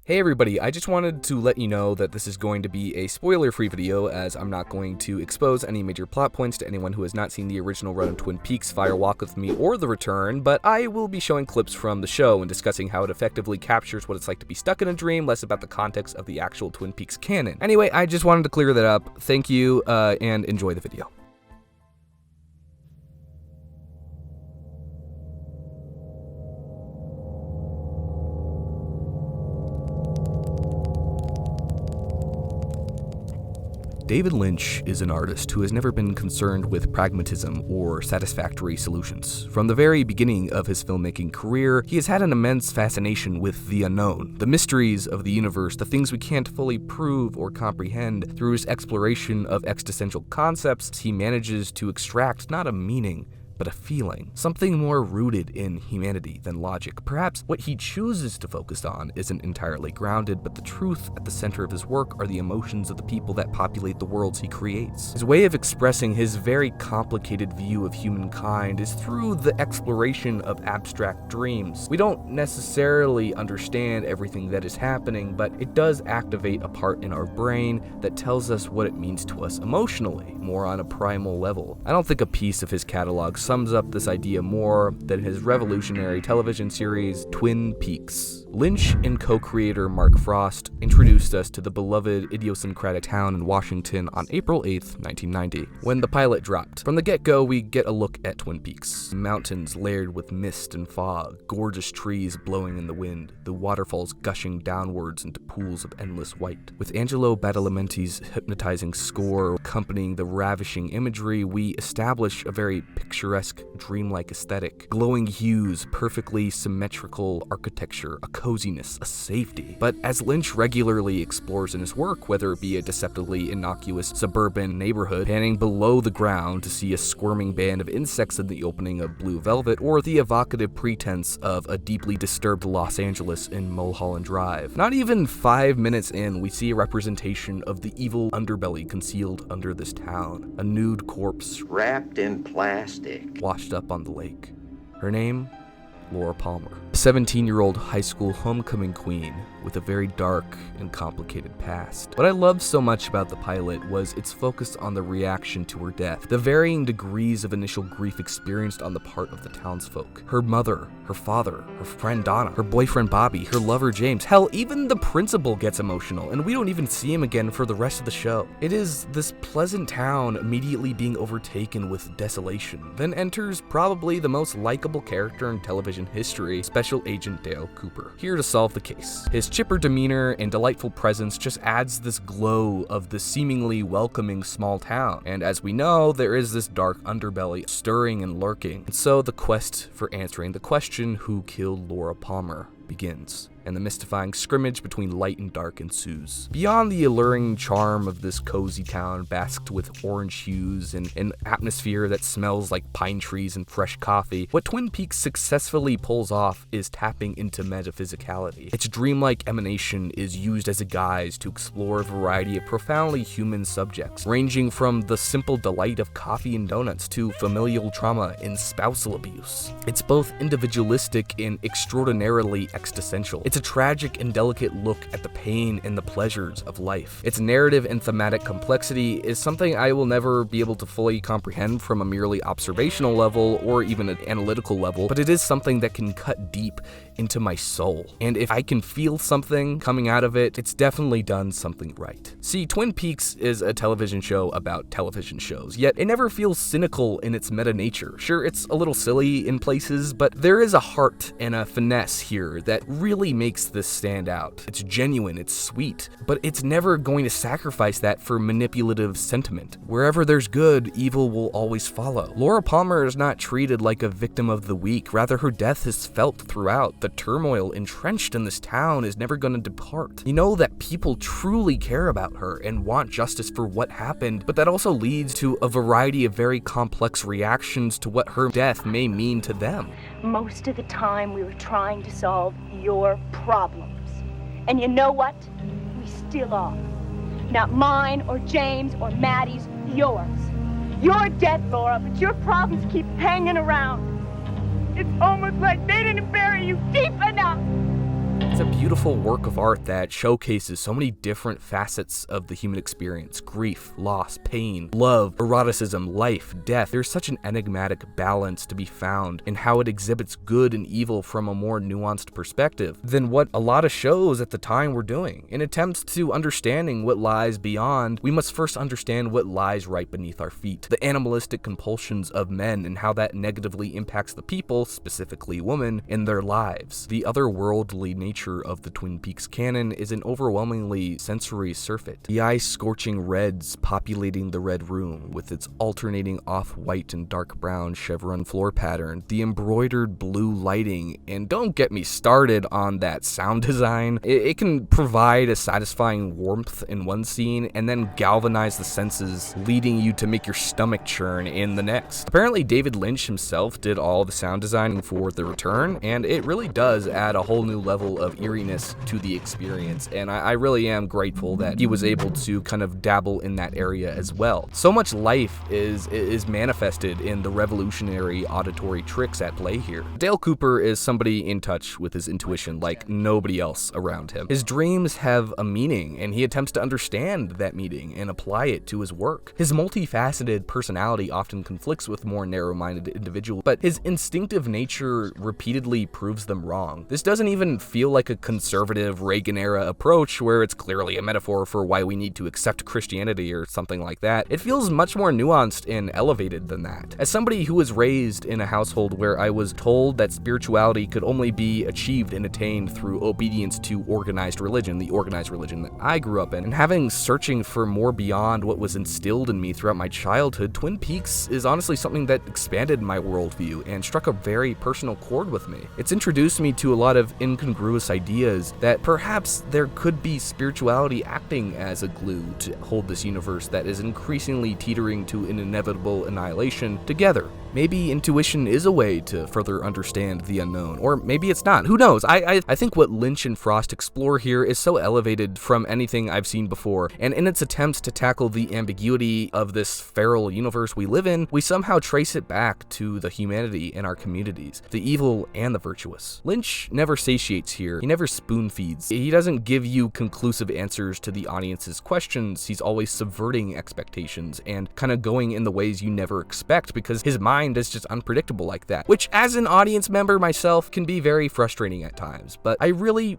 Hey everybody, I just wanted to let you know that this is going to be a spoiler-free video, as I'm not going to expose any major plot points to anyone who has not seen the original run of Twin Peaks, Fire Walk With Me, or The Return, but I will be showing clips from the show and discussing how it effectively captures what it's like to be stuck in a dream, less about the context of the actual Twin Peaks canon. Anyway, I just wanted to clear that up. Thank you, and enjoy the video. David Lynch is an artist who has never been concerned with pragmatism or satisfactory solutions. From the very beginning of his filmmaking career, he has had an immense fascination with the unknown, the mysteries of the universe, the things we can't fully prove or comprehend. Through his exploration of existential concepts, he manages to extract not a meaning, but a feeling, something more rooted in humanity than logic. Perhaps what he chooses to focus on isn't entirely grounded, but the truth at the center of his work are the emotions of the people that populate the worlds he creates. His way of expressing his very complicated view of humankind is through the exploration of abstract dreams. We don't necessarily understand everything that is happening, but it does activate a part in our brain that tells us what it means to us emotionally, more on a primal level. I don't think a piece of his catalog sums up this idea more than his revolutionary television series, Twin Peaks. Lynch and co-creator Mark Frost introduced us to the beloved idiosyncratic town in Washington on April 8th, 1990, when the pilot dropped. From the get-go, we get a look at Twin Peaks. Mountains layered with mist and fog, gorgeous trees blowing in the wind, the waterfalls gushing downwards into pools of endless white. With Angelo Badalamenti's hypnotizing score accompanying the ravishing imagery, we establish a very picturesque, dreamlike aesthetic. Glowing hues, perfectly symmetrical architecture, a coziness, a safety. But as Lynch regularly explores in his work, whether it be a deceptively innocuous suburban neighborhood panning below the ground to see a squirming band of insects in the opening of Blue Velvet, or the evocative pretense of a deeply disturbed Los Angeles in Mulholland Drive, not even 5 minutes in, we see a representation of the evil underbelly concealed under this town. A nude corpse wrapped in plastic, washed up on the lake. Her name? Laura Palmer, a 17-year-old high school homecoming queen with a very dark and complicated past. What I loved so much about the pilot was its focus on the reaction to her death, the varying degrees of initial grief experienced on the part of the townsfolk. Her mother, her father, her friend Donna, her boyfriend Bobby, her lover James. Hell, even the principal gets emotional, and we don't even see him again for the rest of the show. It is this pleasant town immediately being overtaken with desolation. Then enters probably the most likable character in television history, Special Agent Dale Cooper, here to solve the case. His chipper demeanor and delightful presence just adds this glow of the seemingly welcoming small town. And as we know, there is this dark underbelly stirring and lurking. And so the quest for answering the question, who killed Laura Palmer, begins, and the mystifying scrimmage between light and dark ensues. Beyond the alluring charm of this cozy town basked with orange hues and an atmosphere that smells like pine trees and fresh coffee, what Twin Peaks successfully pulls off is tapping into metaphysicality. Its dreamlike emanation is used as a guise to explore a variety of profoundly human subjects, ranging from the simple delight of coffee and donuts to familial trauma and spousal abuse. It's both individualistic and extraordinarily existential. It's a tragic and delicate look at the pain and the pleasures of life. Its narrative and thematic complexity is something I will never be able to fully comprehend from a merely observational level or even an analytical level, but it is something that can cut deep into my soul. And if I can feel something coming out of it, it's definitely done something right. See, Twin Peaks is a television show about television shows, yet it never feels cynical in its meta nature. Sure, it's a little silly in places, but there is a heart and a finesse here that really makes this stand out. It's genuine, it's sweet, but it's never going to sacrifice that for manipulative sentiment. Wherever there's good, evil will always follow. Laura Palmer is not treated like a victim of the weak, rather her death is felt throughout. The turmoil entrenched in this town is never going to depart. You know that people truly care about her and want justice for what happened, but that also leads to a variety of very complex reactions to what her death may mean to them. Most of the time we were trying to solve your problems. And you know what? We still are. Not mine or James or Maddie's, yours. You're dead, Laura, but your problems keep hanging around. It's almost like they didn't bury you deep enough. It's a beautiful work of art that showcases so many different facets of the human experience: grief, loss, pain, love, eroticism, life, death. There's such an enigmatic balance to be found in how it exhibits good and evil from a more nuanced perspective than what a lot of shows at the time were doing. In attempts to understanding what lies beyond, we must first understand what lies right beneath our feet, the animalistic compulsions of men and how that negatively impacts the people, specifically women, in their lives. The otherworldly nature of the Twin Peaks canon is an overwhelmingly sensory surfeit. The eye-scorching reds populating the red room with its alternating off-white and dark brown chevron floor pattern, the embroidered blue lighting, and don't get me started on that sound design. It can provide a satisfying warmth in one scene and then galvanize the senses, leading you to make your stomach churn in the next. Apparently David Lynch himself did all the sound design for The Return, and it really does add a whole new level of eeriness to the experience, and I really am grateful that he was able to kind of dabble in that area as well. So much life is manifested in the revolutionary auditory tricks at play here. Dale Cooper is somebody in touch with his intuition like nobody else around him. His dreams have a meaning, and he attempts to understand that meaning and apply it to his work. His multifaceted personality often conflicts with more narrow-minded individuals, but his instinctive nature repeatedly proves them wrong. This doesn't even feel like a conservative Reagan-era approach where it's clearly a metaphor for why we need to accept Christianity or something like that. It feels much more nuanced and elevated than that. As somebody who was raised in a household where I was told that spirituality could only be achieved and attained through obedience to organized religion, the organized religion that I grew up in, and having searching for more beyond what was instilled in me throughout my childhood, Twin Peaks is honestly something that expanded my worldview and struck a very personal chord with me. It's introduced me to a lot of incongruous ideas that perhaps there could be spirituality acting as a glue to hold this universe that is increasingly teetering to an inevitable annihilation together. Maybe intuition is a way to further understand the unknown, or maybe it's not. Who knows? I think what Lynch and Frost explore here is so elevated from anything I've seen before, and in its attempts to tackle the ambiguity of this feral universe we live in, we somehow trace it back to the humanity in our communities, the evil and the virtuous. Lynch never satiates here. He never spoon feeds. He doesn't give you conclusive answers to the audience's questions. He's always subverting expectations and kind of going in the ways you never expect, because his mind is just unpredictable like that, which as an audience member myself can be very frustrating at times, but I really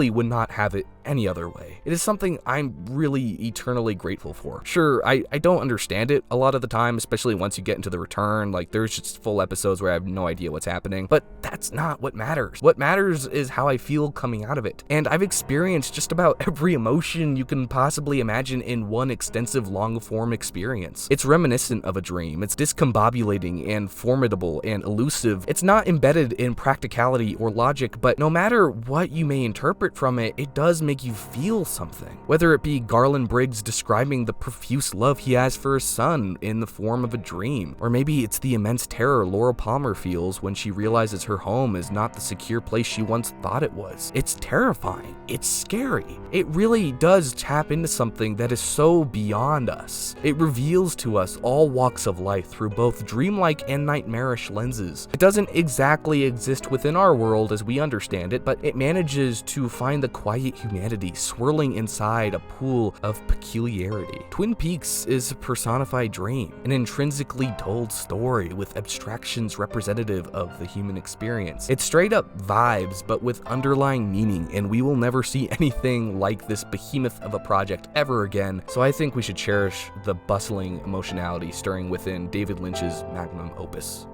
would not have it any other way. It is something I'm really eternally grateful for. Sure, I don't understand it a lot of the time, especially once you get into The Return. Like, there's just full episodes where I have no idea what's happening, but that's not what matters. What matters is how I feel coming out of it, and I've experienced just about every emotion you can possibly imagine in one extensive long-form experience. It's reminiscent of a dream. It's discombobulating and formidable and elusive. It's not embedded in practicality or logic, but no matter what you may interpret from it, it does make you feel something. Whether it be Garland Briggs describing the profuse love he has for his son in the form of a dream, or maybe it's the immense terror Laura Palmer feels when she realizes her home is not the secure place she once thought it was. It's terrifying. It's scary. It really does tap into something that is so beyond us. It reveals to us all walks of life through both dreamlike and nightmarish lenses. It doesn't exactly exist within our world as we understand it, but it manages to find the quiet humanity swirling inside a pool of peculiarity. Twin Peaks is a personified dream, an intrinsically told story with abstractions representative of the human experience. It's straight up vibes, but with underlying meaning, and we will never see anything like this behemoth of a project ever again, so I think we should cherish the bustling emotionality stirring within David Lynch's magnum opus.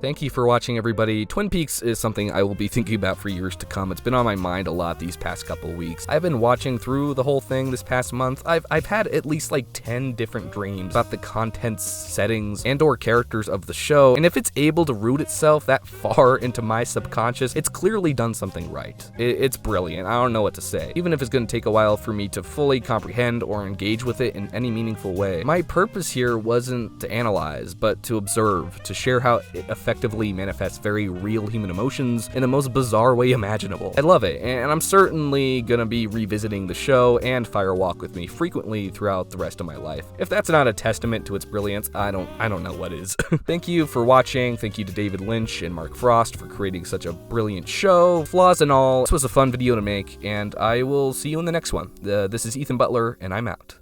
Thank you for watching, everybody. Twin Peaks is something I will be thinking about for years to come. It's been on my mind a lot these past couple weeks. I've been watching through the whole thing this past month. I've had at least like 10 different dreams about the contents, settings, and or characters of the show, and if it's able to root itself that far into my subconscious, it's clearly done something right. It's brilliant. I don't know what to say. Even if it's going to take a while for me to fully comprehend or engage with it in any meaningful way. My purpose here wasn't to analyze, but to observe, to share how it affects effectively manifests very real human emotions in the most bizarre way imaginable. I love it, and I'm certainly gonna be revisiting the show and Firewalk with Me frequently throughout the rest of my life. If that's not a testament to its brilliance, I don't know what is. Thank you for watching. Thank you to David Lynch and Mark Frost for creating such a brilliant show. Flaws and all, this was a fun video to make, and I will see you in the next one. This is Ethan Butler, and I'm out.